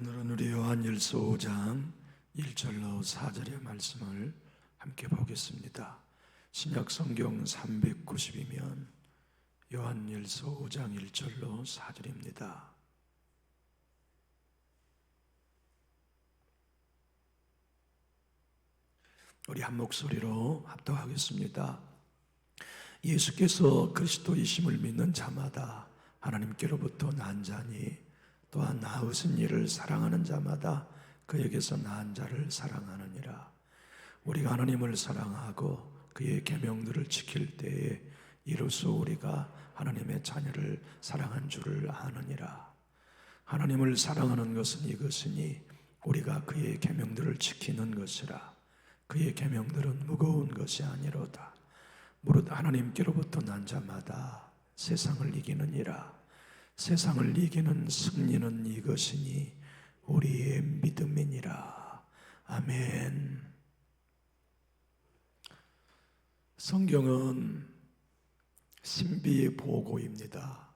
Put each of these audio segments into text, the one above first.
오늘은 우리 요한일서 5장 1절로 4절의 말씀을 함께 보겠습니다. 신약성경 390이면 요한일서 5장 1절로 4절입니다. 우리 한 목소리로 합독하겠습니다. 예수께서 그리스도이심을 믿는 자마다 하나님께로부터 난 자니 또한 나으신 이를 사랑하는 자마다 그에게서 난 자를 사랑하느니라. 우리가 하나님을 사랑하고 그의 계명들을 지킬 때에 이로써 우리가 하나님의 자녀를 사랑한 줄을 아느니라. 하나님을 사랑하는 것은 이것이니 우리가 그의 계명들을 지키는 것이라. 그의 계명들은 무거운 것이 아니로다. 무릇 하나님께로부터 난 자마다 세상을 이기느니라. 세상을 이기는 승리는 이것이니 우리의 믿음이니라. 아멘. 성경은 신비의 보고입니다.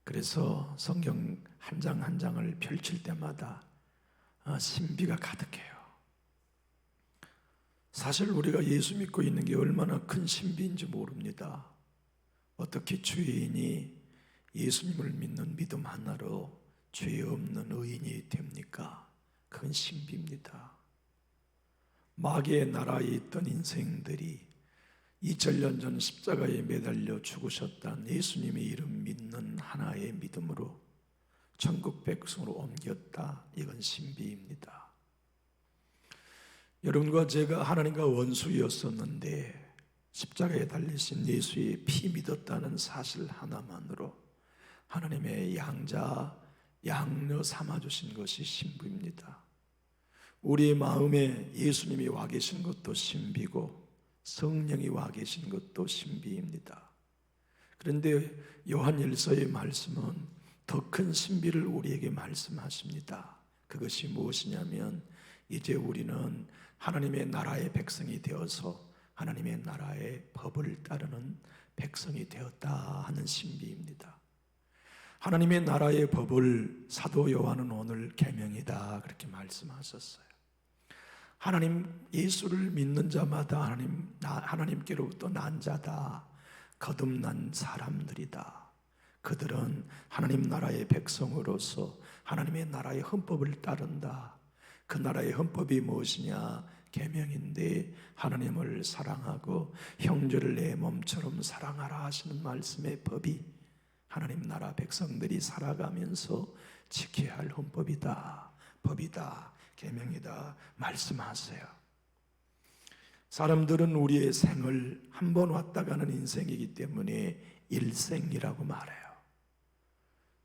그래서 성경 한 장 한 장을 펼칠 때마다 신비가 가득해요. 사실 우리가 예수 믿고 있는 게 얼마나 큰 신비인지 모릅니다. 어떻게 죄인이 예수님을 믿는 믿음 하나로 죄 없는 의인이 됩니까? 그건 신비입니다. 마귀의 나라에 있던 인생들이 2000년 전 십자가에 매달려 죽으셨던 예수님의 이름 믿는 하나의 믿음으로 천국 백성으로 옮겼다. 이건 신비입니다. 여러분과 제가 하나님과 원수였었는데 십자가에 달리신 예수의 피 믿었다는 사실 하나만으로 하나님의 양녀 삼아주신 것이 신비입니다. 우리의 마음에 예수님이 와 계신 것도 신비고 성령이 와 계신 것도 신비입니다. 그런데 요한일서의 말씀은 더 큰 신비를 우리에게 말씀하십니다. 그것이 무엇이냐면 이제 우리는 하나님의 나라의 백성이 되어서 하나님의 나라의 법을 따르는 백성이 되었다 하는 신비입니다. 하나님의 나라의 법을 사도 요한은 오늘 계명이다 그렇게 말씀하셨어요. 하나님 예수를 믿는 자마다 하나님께로부터 난 자다. 거듭난 사람들이다. 그들은 하나님 나라의 백성으로서 하나님의 나라의 헌법을 따른다. 그 나라의 헌법이 무엇이냐? 계명인데 하나님을 사랑하고 형제를 내 몸처럼 사랑하라 하시는 말씀의 법이 하나님 나라 백성들이 살아가면서 지켜야 할 헌법이다, 법이다, 계명이다 말씀하세요. 사람들은 우리의 생을 한 번 왔다 가는 인생이기 때문에 일생이라고 말해요.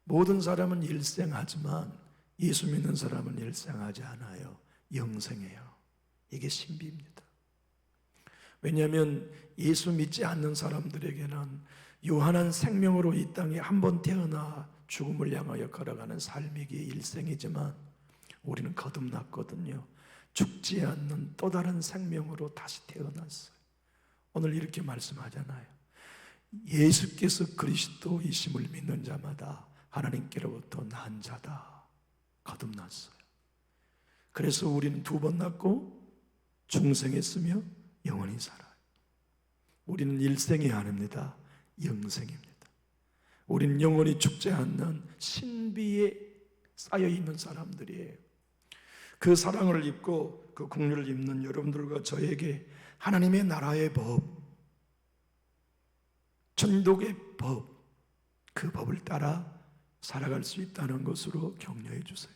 모든 사람은 일생하지만 예수 믿는 사람은 일생하지 않아요. 영생해요. 이게 신비입니다. 왜냐하면 예수 믿지 않는 사람들에게는 유한한 생명으로 이 땅에 한 번 태어나 죽음을 향하여 걸어가는 삶이기에 일생이지만 우리는 거듭났거든요. 죽지 않는 또 다른 생명으로 다시 태어났어요. 오늘 이렇게 말씀하잖아요. 예수께서 그리스도이심을 믿는 자마다 하나님께로부터 난 자다. 거듭났어요. 그래서 우리는 두 번 낳고 중생했으며 영원히 살아요. 우리는 일생이 아닙니다. 영생입니다. 우리는 영원히 죽지 않는 신비에 쌓여있는 사람들이에요. 그 사랑을 입고 그 긍휼을 입는 여러분들과 저에게 하나님의 나라의 법, 천국의 법, 그 법을 따라 살아갈 수 있다는 것으로 격려해 주세요.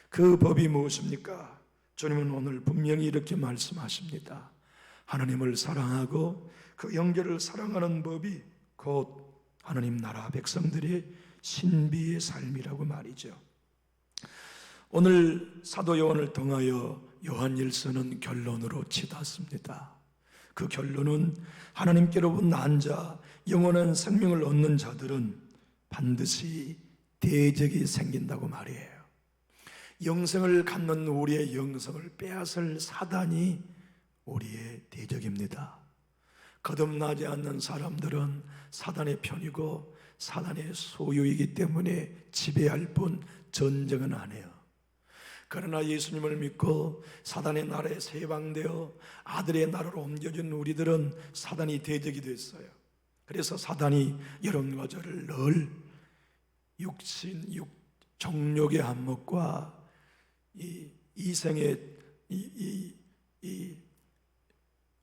그 법이 무엇입니까? 주님은 오늘 분명히 이렇게 말씀하십니다. 하나님을 사랑하고 그 형제를 사랑하는 법이 곧 하나님 나라 백성들의 신비의 삶이라고 말이죠. 오늘 사도 요한을 통하여 요한일서는 결론으로 치닫습니다. 그 결론은 하나님께로부터 난 자, 영원한 생명을 얻는 자들은 반드시 대적이 생긴다고 말이에요. 영생을 갖는 우리의 영성을 빼앗을 사단이 우리의 대적입니다. 거듭나지 않는 사람들은 사단의 편이고 사단의 소유이기 때문에 지배할 뿐 전쟁은 안 해요. 그러나 예수님을 믿고 사단의 나라에 세방되어 아들의 나라로 옮겨진 우리들은 사단이 대적이 됐어요. 그래서 사단이 여러분과 저를 늘 정욕의 안목과 이 이생의 이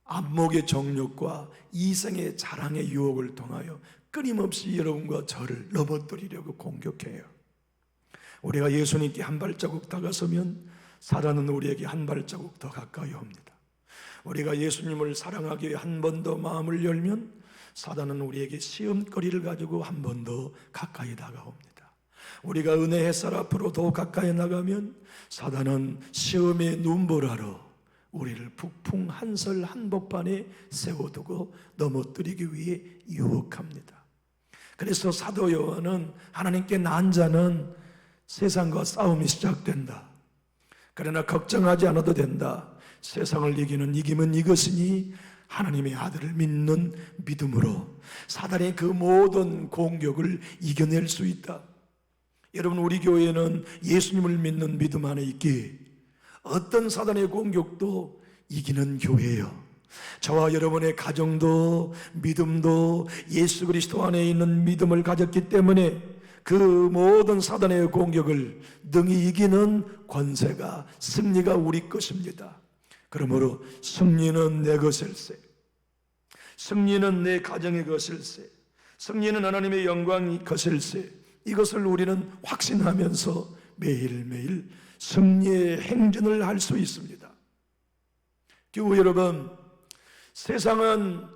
안목의 정욕과 이생의 자랑의 유혹을 통하여 끊임없이 여러분과 저를 넘어뜨리려고 공격해요. 우리가 예수님께 한 발자국 다가서면 사단은 우리에게 한 발자국 더 가까이 옵니다. 우리가 예수님을 사랑하기 위해 한 번 더 마음을 열면 사단은 우리에게 시험거리를 가지고 한 번 더 가까이 다가옵니다. 우리가 은혜 햇살 앞으로 더 가까이 나가면 사단은 시험의 눈보라로 우리를 북풍 한설 한복판에 세워두고 넘어뜨리기 위해 유혹합니다. 그래서 사도 요한은 하나님께 난 자는 세상과 싸움이 시작된다. 그러나 걱정하지 않아도 된다. 세상을 이기는 이김은 이것이니 하나님의 아들을 믿는 믿음으로 사단의 그 모든 공격을 이겨낼 수 있다. 여러분, 우리 교회는 예수님을 믿는 믿음 안에 있기에 어떤 사단의 공격도 이기는 교회예요. 저와 여러분의 가정도 믿음도 예수 그리스도 안에 있는 믿음을 가졌기 때문에 그 모든 사단의 공격을 능히 이기는 권세가, 승리가 우리 것입니다. 그러므로 승리는 내 것일세, 승리는 내 가정의 것일세, 승리는 하나님의 영광이 것일세, 이것을 우리는 확신하면서 매일매일 승리의 행진을 할 수 있습니다. 교우 여러분, 세상은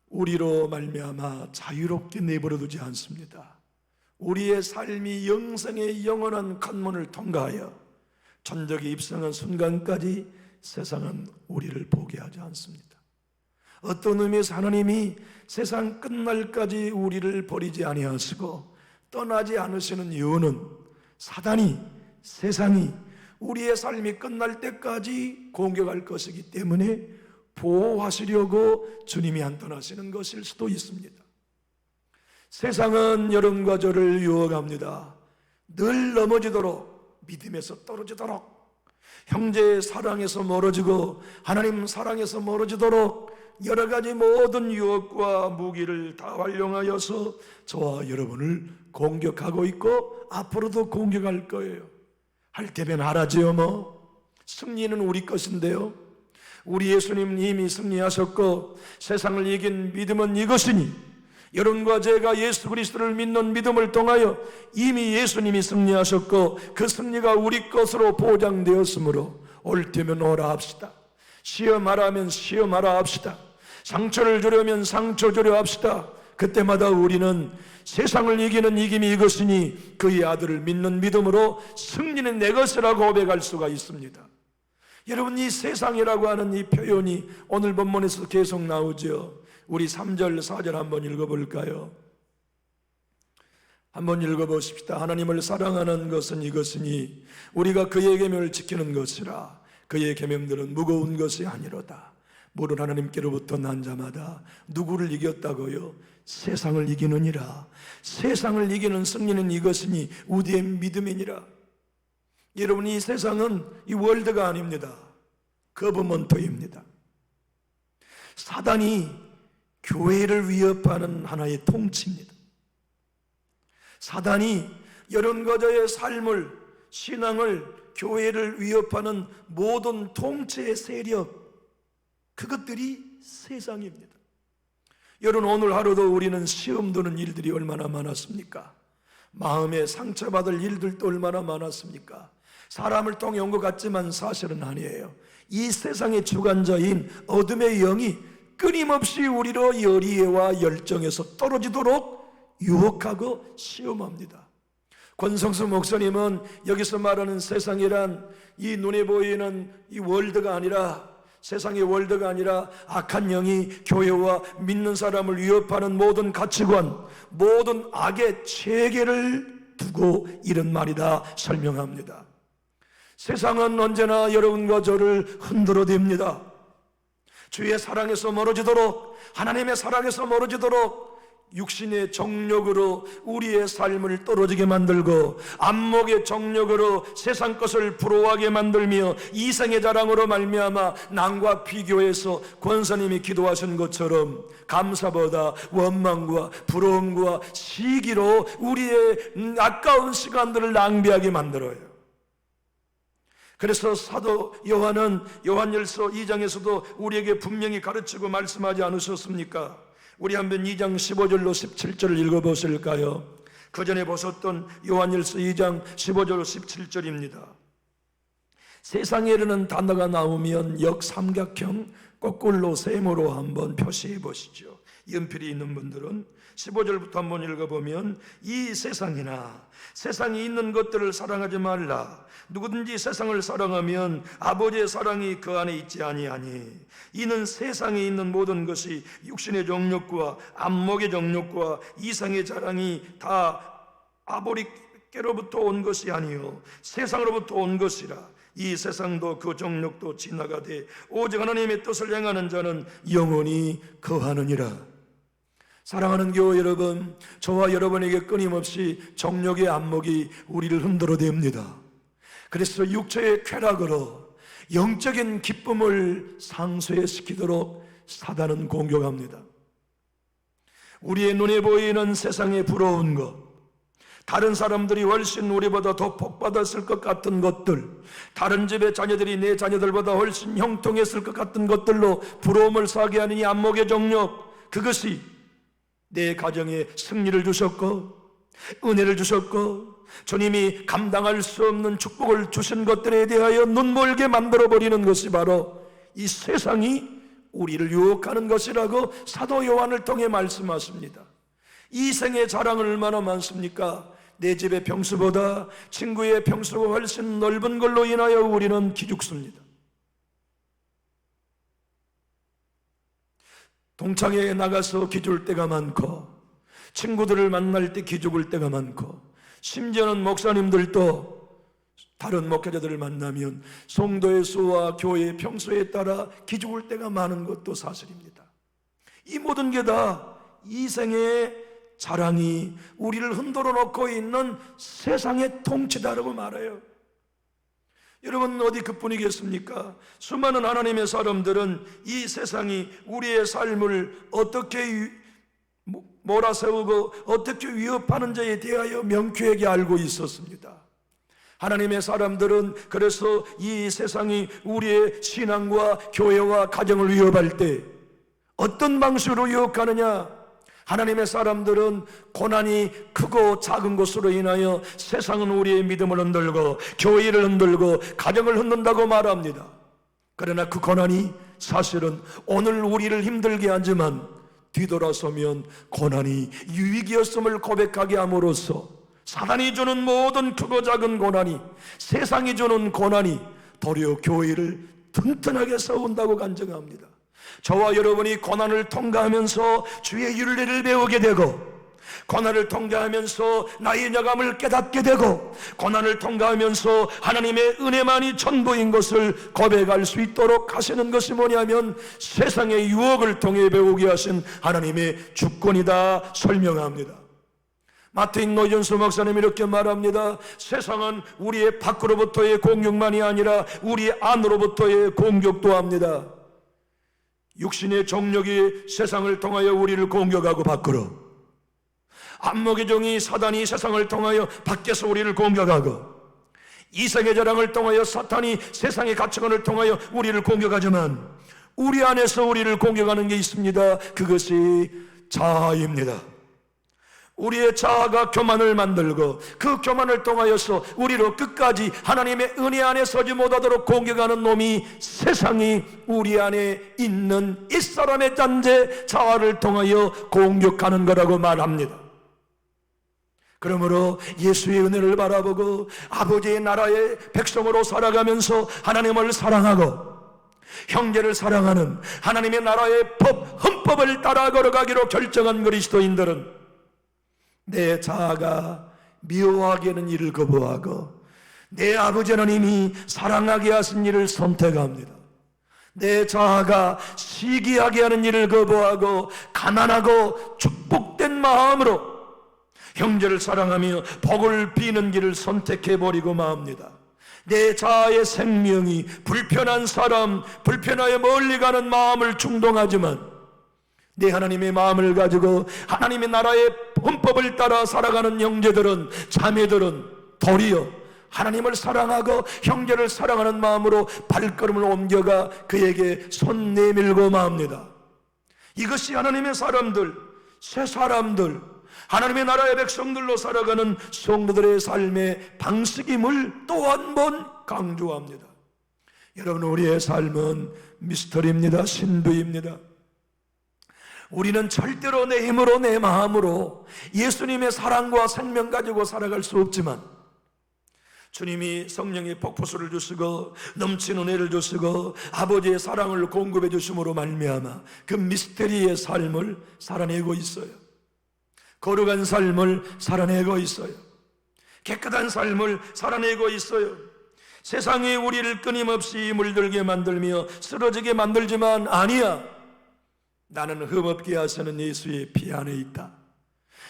우리로 말미암아 자유롭게 내버려 두지 않습니다. 우리의 삶이 영생의 영원한 관문을 통과하여 천국에 입성한 순간까지 세상은 우리를 포기하지 않습니다. 어떤 의미에서 하나님이 세상 끝날까지 우리를 버리지 아니하시고 떠나지 않으시는 이유는 사단이, 세상이 우리의 삶이 끝날 때까지 공격할 것이기 때문에 보호하시려고 주님이 안 떠나시는 것일 수도 있습니다. 세상은 여러분과 저를 유혹합니다. 늘 넘어지도록, 믿음에서 떨어지도록, 형제의 사랑에서 멀어지고 하나님 사랑에서 멀어지도록 여러 가지 모든 유혹과 무기를 다 활용하여서 저와 여러분을 공격하고 있고 앞으로도 공격할 거예요. 할 때면 하라지요 뭐. 승리는 우리 것인데요. 우리 예수님은 이미 승리하셨고 세상을 이긴 믿음은 이것이니 여러분과 제가 예수 그리스도를 믿는 믿음을 통하여 이미 예수님이 승리하셨고 그 승리가 우리 것으로 보장되었으므로 올 때면 오라 합시다. 시험하라 하면 시험하라 합시다. 상처를 주려면 상처 주려 합시다. 그때마다 우리는 세상을 이기는 이김이 이것이니 그의 아들을 믿는 믿음으로 승리는 내 것이라고 고백할 수가 있습니다. 여러분, 이 세상이라고 하는 이 표현이 오늘 본문에서 계속 나오죠. 우리 3절 4절 한번 읽어볼까요? 한번 읽어보십시다. 하나님을 사랑하는 것은 이것이니 우리가 그의 계명을 지키는 것이라. 그의 계명들은 무거운 것이 아니로다. 물은 하나님께로부터 난 자마다 누구를 이겼다고요? 세상을 이기느니라. 세상을 이기는 승리는 이것이니 우리의 믿음이니라. 여러분, 이 세상은 이 월드가 아닙니다. 거버먼트입니다. 사단이 교회를 위협하는 하나의 통치입니다. 사단이 여러분과 저의 삶을, 신앙을, 교회를 위협하는 모든 통치의 세력, 그것들이 세상입니다. 여러분, 오늘 하루도 우리는 시험 드는 일들이 얼마나 많았습니까? 마음에 상처받을 일들도 얼마나 많았습니까? 사람을 통해 온 것 같지만 사실은 아니에요. 이 세상의 주관자인 어둠의 영이 끊임없이 우리로 열의와 열정에서 떨어지도록 유혹하고 시험합니다. 권성수 목사님은 여기서 말하는 세상이란 이 눈에 보이는 이 월드가 아니라, 세상의 월드가 아니라 악한 영이 교회와 믿는 사람을 위협하는 모든 가치관, 모든 악의 체계를 두고 이런 말이다 설명합니다. 세상은 언제나 여러분과 저를 흔들어댑니다. 주의 사랑에서 멀어지도록, 하나님의 사랑에서 멀어지도록 육신의 정욕으로 우리의 삶을 떨어지게 만들고 안목의 정욕으로 세상 것을 부러워하게 만들며 이생의 자랑으로 말미암아 남과 비교해서 권사님이 기도하신 것처럼 감사보다 원망과 부러움과 시기로 우리의 아까운 시간들을 낭비하게 만들어요. 그래서 사도 요한은 요한일서 2장에서도 우리에게 분명히 가르치고 말씀하지 않으셨습니까? 우리 한번 2장 15절로 17절을 읽어보실까요? 그 전에 보셨던 요한일서 2장 15절로 17절입니다. 세상에 이르는 단어가 나오면 역삼각형 거꾸로 세모로 한번 표시해 보시죠. 연필이 있는 분들은 15절부터 한번 읽어보면 이 세상이나 세상에 있는 것들을 사랑하지 말라. 누구든지 세상을 사랑하면 아버지의 사랑이 그 안에 있지 아니하니 이는 세상에 있는 모든 것이 육신의 정욕과 안목의 정욕과 이상의 자랑이 다 아버지께로부터 온 것이 아니요 세상으로부터 온 것이라. 이 세상도 그 정욕도 지나가되 오직 하나님의 뜻을 행하는 자는 영원히 거하느니라. 사랑하는 교회 여러분, 저와 여러분에게 끊임없이 정욕의 안목이 우리를 흔들어댑니다. 그래서 육체의 쾌락으로 영적인 기쁨을 상쇄시키도록 사단은 공격합니다. 우리의 눈에 보이는 세상에 부러운 것, 다른 사람들이 훨씬 우리보다 더 복받았을 것 같은 것들, 다른 집의 자녀들이 내 자녀들보다 훨씬 형통했을 것 같은 것들로 부러움을 사게 하는 이 안목의 정욕, 그것이 내 가정에 승리를 주셨고 은혜를 주셨고 주님이 감당할 수 없는 축복을 주신 것들에 대하여 눈멀게 만들어버리는 것이 바로 이 세상이 우리를 유혹하는 것이라고 사도 요한을 통해 말씀하십니다. 이 생의 자랑은 얼마나 많습니까? 내 집의 평수보다 친구의 평수가 훨씬 넓은 걸로 인하여 우리는 기죽습니다. 동창회에 나가서 기죽을 때가 많고 친구들을 만날 때 기죽을 때가 많고 심지어는 목사님들도 다른 목회자들을 만나면 성도의 수와 교회의 평소에 따라 기죽을 때가 많은 것도 사실입니다. 이 모든 게 다 이생의 자랑이 우리를 흔들어 놓고 있는 세상의 통치다라고 말해요. 여러분 어디 그뿐이겠습니까? 수많은 하나님의 사람들은 이 세상이 우리의 삶을 어떻게 몰아세우고 어떻게 위협하는지에 대하여 명쾌하게 알고 있었습니다. 하나님의 사람들은 그래서 이 세상이 우리의 신앙과 교회와 가정을 위협할 때 어떤 방식으로 유혹하느냐? 하나님의 사람들은 고난이 크고 작은 것으로 인하여 세상은 우리의 믿음을 흔들고 교회를 흔들고 가정을 흔든다고 말합니다. 그러나 그 고난이 사실은 오늘 우리를 힘들게 하지만 뒤돌아서면 고난이 유익이었음을 고백하게 함으로써 사단이 주는 모든 크고 작은 고난이, 세상이 주는 고난이 도리어 교회를 튼튼하게 세운다고 간증합니다. 저와 여러분이 고난을 통과하면서 주의 윤리를 배우게 되고, 고난을 통과하면서 나의 여감을 깨닫게 되고, 고난을 통과하면서 하나님의 은혜만이 전부인 것을 고백할 수 있도록 하시는 것이 뭐냐면 세상의 유혹을 통해 배우게 하신 하나님의 주권이다 설명합니다. 마틴 노준수 목사님이 이렇게 말합니다. 세상은 우리의 밖으로부터의 공격만이 아니라 우리 안으로부터의 공격도 합니다. 육신의 정욕이 세상을 통하여 우리를 공격하고 밖으로, 안목의 정이 사단이 세상을 통하여 밖에서 우리를 공격하고, 이생의 자랑을 통하여 사탄이 세상의 가치관을 통하여 우리를 공격하지만 우리 안에서 우리를 공격하는 게 있습니다. 그것이 자아입니다. 우리의 자아가 교만을 만들고 그 교만을 통하여서 우리로 끝까지 하나님의 은혜 안에 서지 못하도록 공격하는 놈이 세상이 우리 안에 있는 이 사람의 잔재 자아를 통하여 공격하는 거라고 말합니다. 그러므로 예수의 은혜를 바라보고 아버지의 나라의 백성으로 살아가면서 하나님을 사랑하고 형제를 사랑하는 하나님의 나라의 법, 헌법을 따라 걸어가기로 결정한 그리스도인들은 내 자아가 미워하게 하는 일을 거부하고 내 아버지 하나님이 사랑하게 하신 일을 선택합니다. 내 자아가 시기하게 하는 일을 거부하고 가난하고 축복된 마음으로 형제를 사랑하며 복을 비는 길을 선택해버리고 맙니다. 내 자아의 생명이 불편한 사람, 불편하여 멀리 가는 마음을 충동하지만 내 하나님의 마음을 가지고 하나님의 나라의 헌법을 따라 살아가는 형제들은, 자매들은 도리어 하나님을 사랑하고 형제를 사랑하는 마음으로 발걸음을 옮겨가 그에게 손 내밀고 맙니다. 이것이 하나님의 사람들, 새 사람들, 하나님의 나라의 백성들로 살아가는 성도들의 삶의 방식임을 또 한 번 강조합니다. 여러분, 우리의 삶은 미스터리입니다. 신비입니다. 우리는 절대로 내 힘으로, 내 마음으로 예수님의 사랑과 생명 가지고 살아갈 수 없지만 주님이 성령의 폭포수를 주시고 넘치는 은혜를 주시고 아버지의 사랑을 공급해 주심으로 말미암아 그 미스터리의 삶을 살아내고 있어요. 거룩한 삶을 살아내고 있어요. 깨끗한 삶을 살아내고 있어요. 세상이 우리를 끊임없이 물들게 만들며 쓰러지게 만들지만 아니야. 나는 흠없게 하시는 예수의 피 안에 있다.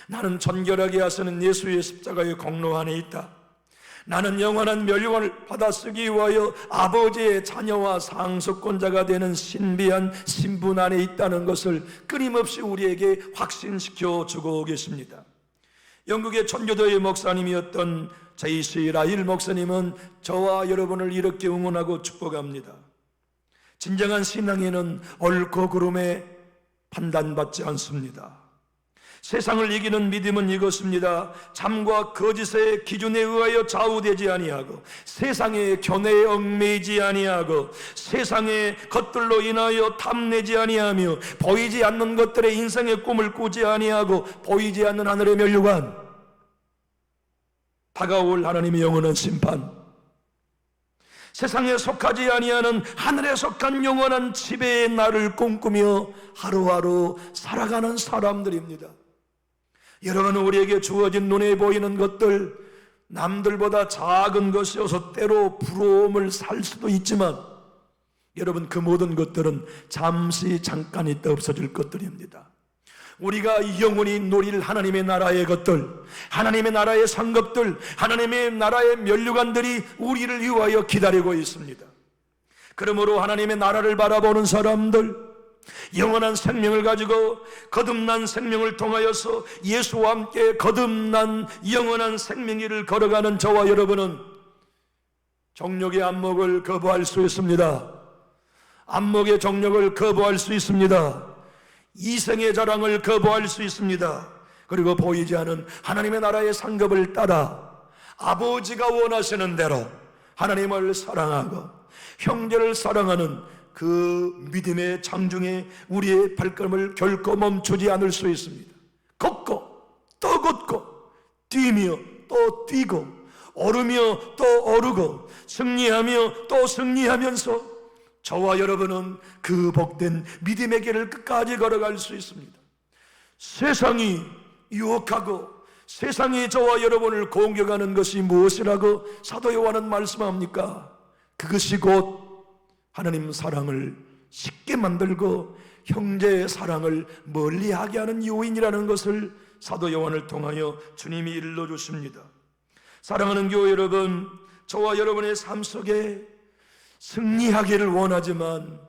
나는 정결하게 하시는 예수의 십자가의 공로 안에 있다. 나는 영원한 멸류관을 받아 쓰기 위하여 아버지의 자녀와 상속권자가 되는 신비한 신분 안에 있다는 것을 끊임없이 우리에게 확신시켜 주고 계십니다. 영국의 천주교의 목사님이었던 J.C. 라일 목사님은 저와 여러분을 이렇게 응원하고 축복합니다. 진정한 신앙에는 옳고 그름에 판단받지 않습니다. 세상을 이기는 믿음은 이것입니다. 참과 거짓의 기준에 의하여 좌우되지 아니하고 세상의 견해에 얽매이지 아니하고 세상의 것들로 인하여 탐내지 아니하며 보이지 않는 것들의 인생의 꿈을 꾸지 아니하고 보이지 않는 하늘의 멸류관, 다가올 하나님의 영원한 심판, 세상에 속하지 아니하는 하늘에 속한 영원한 지배의 날을 꿈꾸며 하루하루 살아가는 사람들입니다. 여러분, 우리에게 주어진 눈에 보이는 것들, 남들보다 작은 것이어서 때로 부러움을 살 수도 있지만 여러분, 그 모든 것들은 잠시 잠깐 있다 없어질 것들입니다. 우리가 영원히 누릴 하나님의 나라의 것들, 하나님의 나라의 상급들, 하나님의 나라의 면류관들이 우리를 위하여 기다리고 있습니다. 그러므로 하나님의 나라를 바라보는 사람들, 영원한 생명을 가지고 거듭난 생명을 통하여서 예수와 함께 거듭난 영원한 생명길을 걸어가는 저와 여러분은 정욕의 안목을 거부할 수 있습니다. 안목의 정욕을 거부할 수 있습니다. 이생의 자랑을 거부할 수 있습니다. 그리고 보이지 않은 하나님의 나라의 상급을 따라 아버지가 원하시는 대로 하나님을 사랑하고 형제를 사랑하는 그 믿음의 장중에 우리의 발걸음을 결코 멈추지 않을 수 있습니다. 걷고 또 걷고 뛰며 또 뛰고 오르며 또 오르고 승리하며 또 승리하면서 저와 여러분은 그 복된 믿음의 길을 끝까지 걸어갈 수 있습니다. 세상이 유혹하고 세상이 저와 여러분을 공격하는 것이 무엇이라고 사도 요한은 말씀합니까? 그것이 곧 하나님 사랑을 쉽게 만들고 형제의 사랑을 멀리하게 하는 요인이라는 것을 사도 요한을 통하여 주님이 일러주십니다. 사랑하는 교회 여러분, 저와 여러분의 삶 속에 승리하기를 원하지만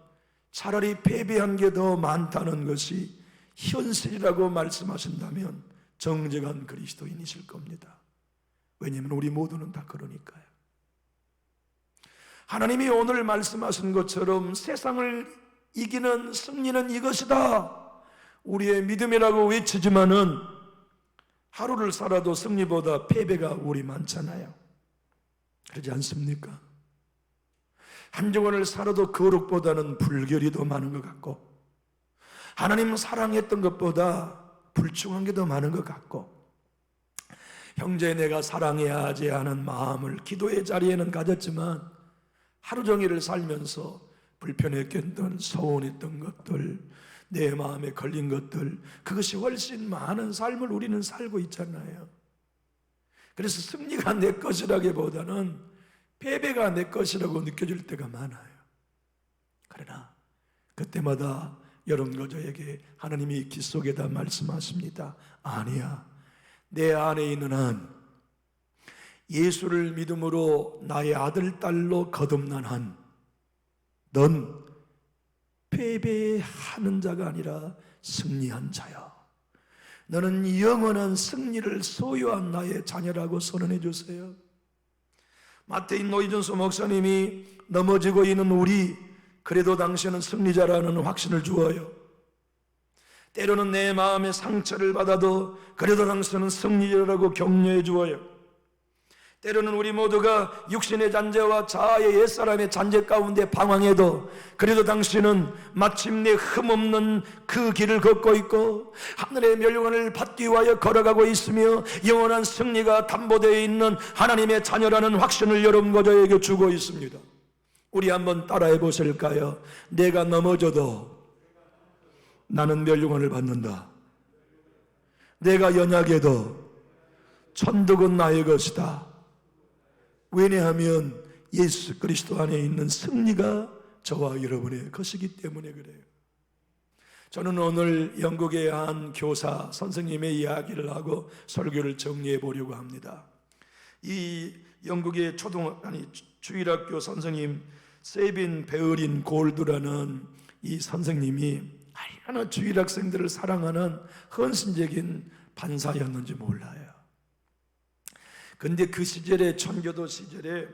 차라리 패배한 게 더 많다는 것이 현실이라고 말씀하신다면 정직한 그리스도인이실 겁니다. 왜냐하면 우리 모두는 다 그러니까요. 하나님이 오늘 말씀하신 것처럼 세상을 이기는 승리는 이것이다, 우리의 믿음이라고 외치지만은 하루를 살아도 승리보다 패배가 우리 많잖아요. 그러지 않습니까? 한 주간을 살아도 거룩보다는 불결이 더 많은 것 같고 하나님 사랑했던 것보다 불충한 게 더 많은 것 같고 형제 내가 사랑해야 하지 하는 마음을 기도의 자리에는 가졌지만 하루 종일을 살면서 불편했던 서운했던 것들, 내 마음에 걸린 것들, 그것이 훨씬 많은 삶을 우리는 살고 있잖아요. 그래서 승리가 내 것이라기보다는 패배가 내 것이라고 느껴질 때가 많아요. 그러나 그때마다 여러분과 저에게 하나님이 기 속에다 말씀하십니다. 아니야, 내 안에 있는 한, 예수를 믿음으로 나의 아들, 딸로 거듭난 한, 넌 패배하는 자가 아니라 승리한 자야. 너는 영원한 승리를 소유한 나의 자녀라고 선언해 주세요. 마태인 노이준수 목사님이 넘어지고 있는 우리, 그래도 당신은 승리자라는 확신을 주어요. 때로는 내 마음에 상처를 받아도 그래도 당신은 승리자라고 격려해 주어요. 때로는 우리 모두가 육신의 잔재와 자아의 옛사람의 잔재 가운데 방황해도 그래도 당신은 마침내 흠없는 그 길을 걷고 있고 하늘의 멸류관을 받기 위하여 걸어가고 있으며 영원한 승리가 담보되어 있는 하나님의 자녀라는 확신을 여러분과 저에게 주고 있습니다. 우리 한번 따라해 보실까요? 내가 넘어져도 나는 멸류관을 받는다. 내가 연약해도 천국은 나의 것이다. 왜냐하면 예수 그리스도 안에 있는 승리가 저와 여러분의 것이기 때문에 그래요. 저는 오늘 영국의 한 교사 선생님의 이야기를 하고 설교를 정리해 보려고 합니다. 이 영국의 주일학교 선생님 세빈 베어린 골드라는 이 선생님이 얼마나 주일학생들을 사랑하는 헌신적인 반사였는지 몰라요. 근데 그 시절에, 천교도 시절에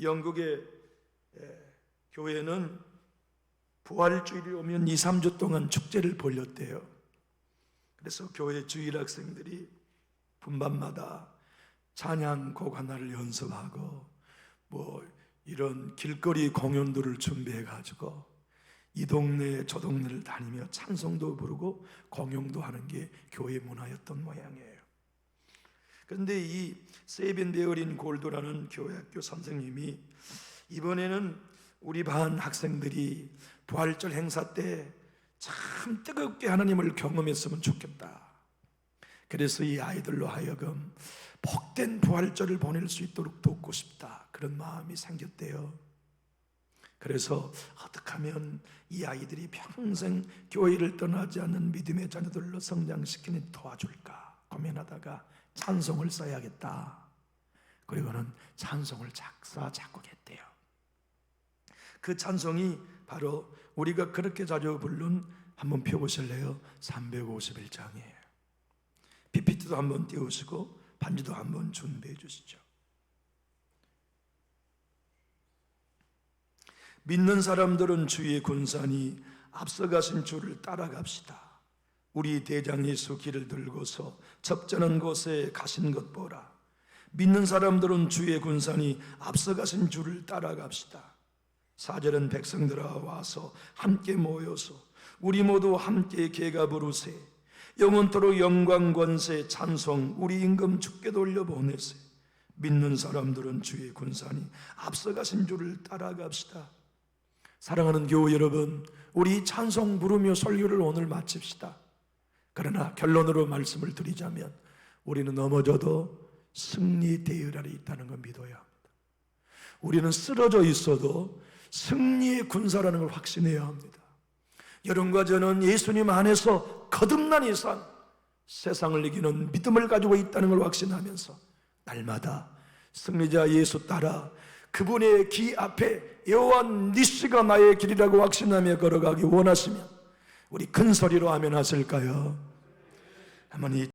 영국의 교회는 부활주일이 오면 2, 3주 동안 축제를 벌였대요. 그래서 교회 주일학생들이 분반마다 찬양곡 하나를 연습하고 뭐 이런 길거리 공연들을 준비해 가지고 이 동네 저 동네를 다니며 찬송도 부르고 공연도 하는 게 교회 문화였던 모양이에요. 그런데 이 세빈 베어린 골드라는 교회학교 선생님이 이번에는 우리 반 학생들이 부활절 행사 때 참 뜨겁게 하나님을 경험했으면 좋겠다. 그래서 이 아이들로 하여금 복된 부활절을 보낼 수 있도록 돕고 싶다, 그런 마음이 생겼대요. 그래서 어떻게 하면 이 아이들이 평생 교회를 떠나지 않는 믿음의 자녀들로 성장시키는 도와줄까 고민하다가 찬송을 써야겠다. 그리고는 찬송을 작곡했대요. 그 찬송이 바로 우리가 그렇게 자주 부른, 한번 펴보실래요? 351장이에요. PPT도 한번 띄우시고 반주도 한번 준비해 주시죠. 믿는 사람들은 주의 군산이 앞서가신 주를 따라갑시다. 우리 대장 예수 길을 들고서 접전한 곳에 가신 것 보라. 믿는 사람들은 주의 군산이 앞서가신 주를 따라갑시다. 4절은 백성들아 와서 함께 모여서 우리 모두 함께 개가 부르세. 영원토록 영광 권세 찬송 우리 임금 주께 돌려보내세. 믿는 사람들은 주의 군산이 앞서가신 주를 따라갑시다. 사랑하는 교우 여러분, 우리 찬송 부르며 설교를 오늘 마칩시다. 그러나 결론으로 말씀을 드리자면 우리는 넘어져도 승리 대열 아래 있다는 걸 믿어야 합니다. 우리는 쓰러져 있어도 승리의 군사라는 걸 확신해야 합니다. 여러분과 저는 예수님 안에서 거듭난 이상 세상을 이기는 믿음을 가지고 있다는 걸 확신하면서 날마다 승리자 예수 따라 그분의 기 앞에 여호와 니시가 나의 길이라고 확신하며 걸어가기 원하시면 우리 큰 소리로 아멘 하실까요? 한번 이